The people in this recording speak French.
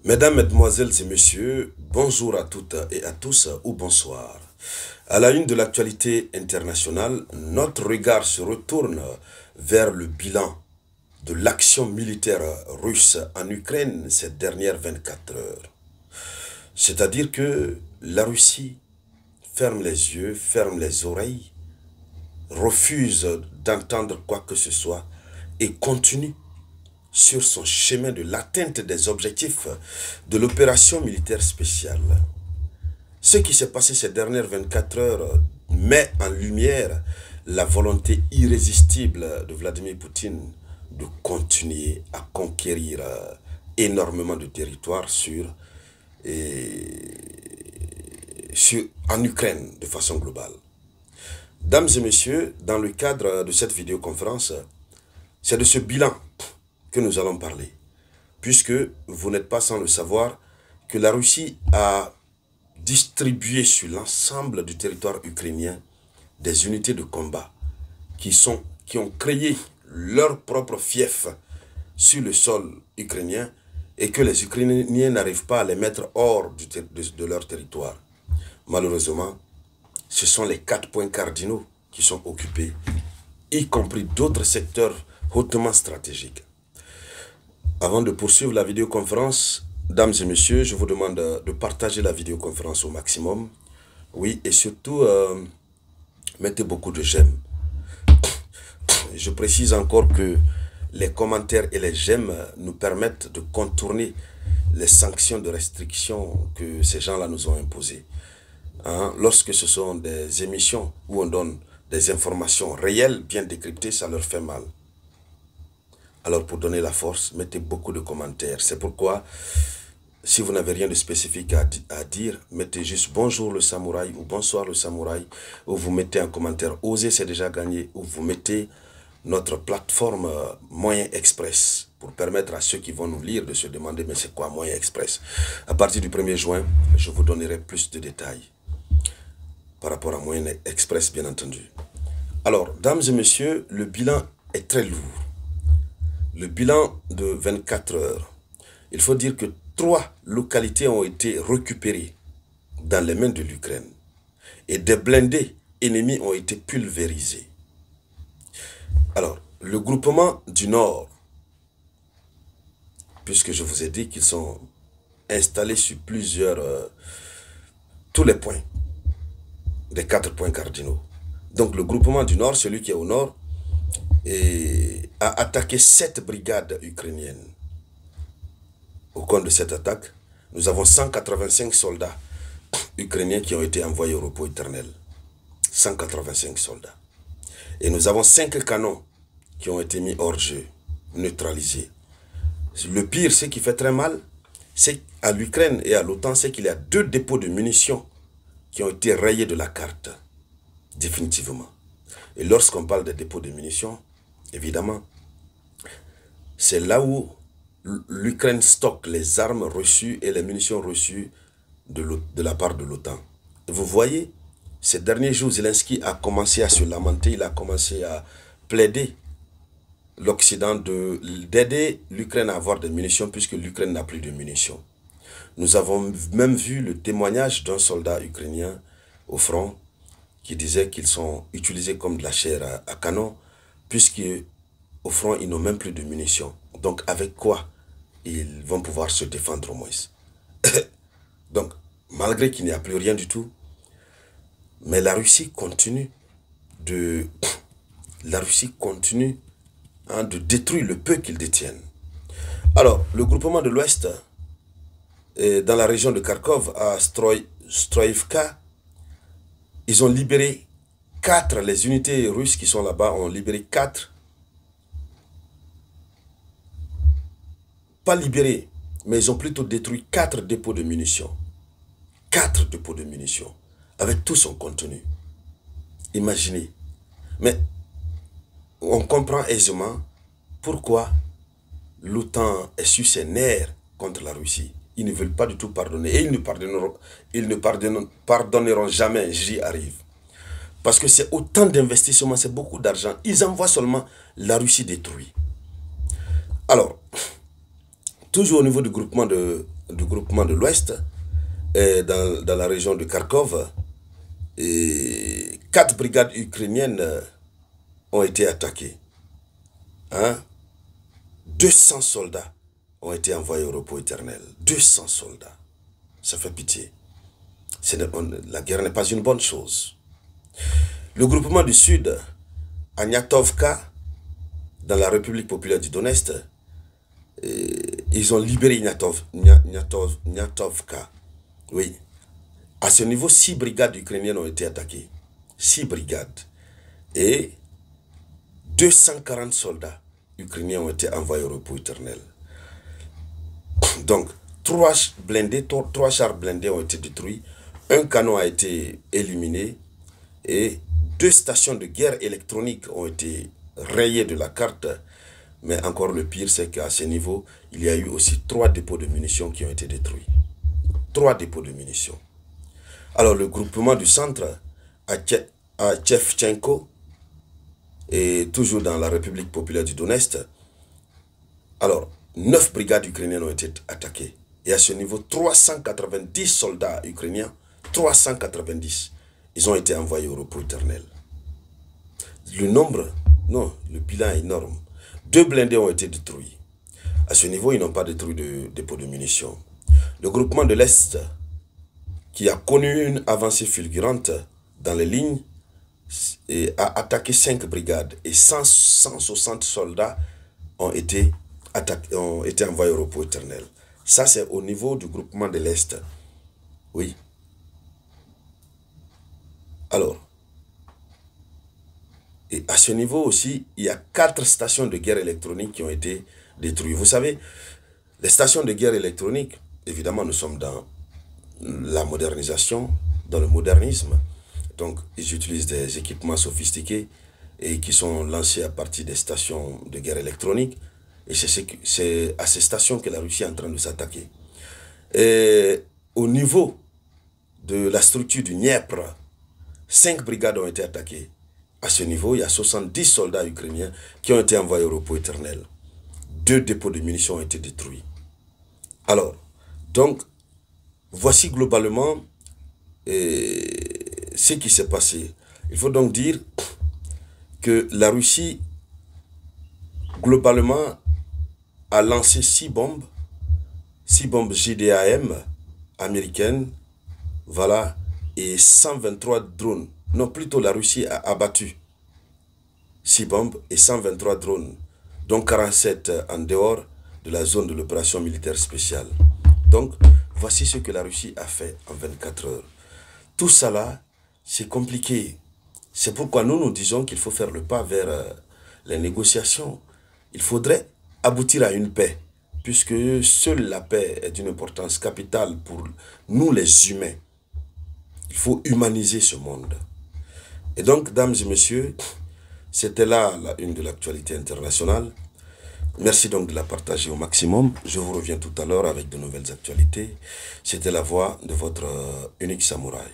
Mesdames, Mesdemoiselles et Messieurs, bonjour à toutes et à tous ou bonsoir. À la une de l'actualité internationale, notre regard se retourne vers le bilan de l'action militaire russe en Ukraine ces dernières 24 heures. C'est-à-dire que la Russie ferme les yeux, ferme les oreilles, refuse d'entendre quoi que ce soit et continue sur son chemin de l'atteinte des objectifs de l'opération militaire spéciale. Ce qui s'est passé ces dernières 24 heures met en lumière la volonté irrésistible de Vladimir Poutine de continuer à conquérir énormément de territoires en Ukraine de façon globale. Dames et messieurs, dans le cadre de cette vidéoconférence, c'est de ce bilan que nous allons parler, puisque vous n'êtes pas sans le savoir que la Russie a distribué sur l'ensemble du territoire ukrainien des unités de combat qui ont créé leur propre fief sur le sol ukrainien et que les Ukrainiens n'arrivent pas à les mettre hors de leur territoire. Malheureusement, ce sont les 4 points cardinaux qui sont occupés, y compris d'autres secteurs hautement stratégiques. Avant de poursuivre la vidéoconférence, dames et messieurs, je vous demande de partager la vidéoconférence au maximum. Oui, et surtout, mettez beaucoup de j'aime. Je précise encore que les commentaires et les j'aime nous permettent de contourner les sanctions de restriction que ces gens-là nous ont imposées. Lorsque ce sont des émissions où on donne des informations réelles, bien décryptées, ça leur fait mal. Alors pour donner la force, mettez beaucoup de commentaires. C'est pourquoi, si vous n'avez rien de spécifique à dire, mettez juste bonjour le samouraï ou bonsoir le samouraï, ou vous mettez un commentaire osé, c'est déjà gagné, ou vous mettez notre plateforme Moyen Express pour permettre à ceux qui vont nous lire de se demander mais c'est quoi Moyen Express. À partir du 1er juin, je vous donnerai plus de détails par rapport à Moyen Express, bien entendu. Alors, dames et messieurs, le bilan est très lourd. Le bilan de 24 heures. Il faut dire que 3 localités ont été récupérées dans les mains de l'Ukraine et des blindés ennemis ont été pulvérisés. Alors, le groupement du Nord, puisque je vous ai dit qu'ils sont installés sur tous les points, des 4 points cardinaux. Donc le groupement du Nord, celui qui est au Nord, a attaqué 7 brigades ukrainiennes. Au cours de cette attaque, nous avons 185 soldats ukrainiens qui ont été envoyés au repos éternel. 185 soldats. Et nous avons 5 canons qui ont été mis hors jeu, neutralisés. Le pire, ce qui fait très mal, c'est à l'Ukraine et à l'OTAN, c'est qu'il y a 2 dépôts de munitions qui ont été rayés de la carte, définitivement. Et lorsqu'on parle des dépôts de munitions, évidemment, c'est là où l'Ukraine stocke les armes reçues et les munitions reçues de la part de l'OTAN. Vous voyez, ces derniers jours, Zelensky a commencé à se lamenter, il a commencé à plaider l'Occident d'aider l'Ukraine à avoir des munitions puisque l'Ukraine n'a plus de munitions. Nous avons même vu le témoignage d'un soldat ukrainien au front qui disait qu'ils sont utilisés comme de la chair à canon puisque au front, ils n'ont même plus de munitions. Donc, avec quoi ils vont pouvoir se défendre au moins? Donc, malgré qu'il n'y a plus rien du tout, mais la Russie continue de détruire le peu qu'ils détiennent. Alors, le groupement de l'Ouest, dans la région de Kharkov, à Stroïevka, ils ont libéré 4, les unités russes qui sont là-bas ont libéré 4, pas libéré, mais ils ont plutôt détruit 4 dépôts de munitions. 4 dépôts de munitions, avec tout son contenu. Imaginez. Mais on comprend aisément pourquoi l'OTAN est sur ses nerfs contre la Russie. Ils ne veulent pas du tout pardonner. Et ils ne pardonneront jamais, j'y arrive. Parce que c'est autant d'investissements, c'est beaucoup d'argent. Ils envoient seulement la Russie détruite. Alors, toujours au niveau du groupement de l'Ouest, dans la région de Kharkov, 4 brigades ukrainiennes ont été attaquées. 200 soldats ont été envoyés au repos éternel. 200 soldats. Ça fait pitié. La guerre n'est pas une bonne chose. Le groupement du Sud, à Niatovka, dans la République populaire du Donetsk, ils ont libéré Niatovka. Oui. À ce niveau, 6 brigades ukrainiennes ont été attaquées. 6 brigades. Et 240 soldats ukrainiens ont été envoyés au repos éternel. Donc, 3 chars blindés ont été détruits, un canon a été éliminé et 2 stations de guerre électronique ont été rayées de la carte. Mais encore le pire, c'est qu'à ce niveau, il y a eu aussi 3 dépôts de munitions qui ont été détruits. 3 dépôts de munitions. Alors, le groupement du centre à Tchevchenko, et toujours dans la République populaire du Donetsk, alors, 9 brigades ukrainiennes ont été attaquées. Et à ce niveau, 390 soldats ukrainiens, 390, ils ont été envoyés au repos éternel. Le nombre, non, le bilan est énorme. 2 blindés ont été détruits. À ce niveau, ils n'ont pas détruit de dépôt de munitions. Le groupement de l'Est, qui a connu une avancée fulgurante dans les lignes, a attaqué 5 brigades et 160 soldats ont été envoyés au repos éternel. Ça, c'est au niveau du groupement de l'Est. Oui. Alors, et à ce niveau aussi, il y a 4 stations de guerre électronique qui ont été détruites. Vous savez, les stations de guerre électronique, évidemment, nous sommes dans la modernisation, dans le modernisme. Donc, ils utilisent des équipements sophistiqués et qui sont lancés à partir des stations de guerre électronique. Et c'est à ces stations que la Russie est en train de s'attaquer. Et au niveau de la structure du Dniepr, 5 brigades ont été attaquées. À ce niveau, il y a 70 soldats ukrainiens qui ont été envoyés au repos éternel. 2 dépôts de munitions ont été détruits. Alors, donc, voici globalement ce qui s'est passé. Il faut donc dire que la Russie, globalement, a lancé 6 bombes JDAM américaines, voilà, et 123 drones. Non, plutôt la Russie a abattu 6 bombes et 123 drones, dont 47 en dehors de la zone de l'opération militaire spéciale. Donc, voici ce que la Russie a fait en 24 heures. Tout ça là, c'est compliqué. C'est pourquoi nous disons qu'il faut faire le pas vers les négociations. Il faudrait aboutir à une paix, puisque seule la paix est d'une importance capitale pour nous les humains. Il faut humaniser ce monde. Et donc, dames et messieurs, c'était là la une de l'actualité internationale. Merci donc de la partager au maximum. Je vous reviens tout à l'heure avec de nouvelles actualités. C'était la voix de votre unique samouraï.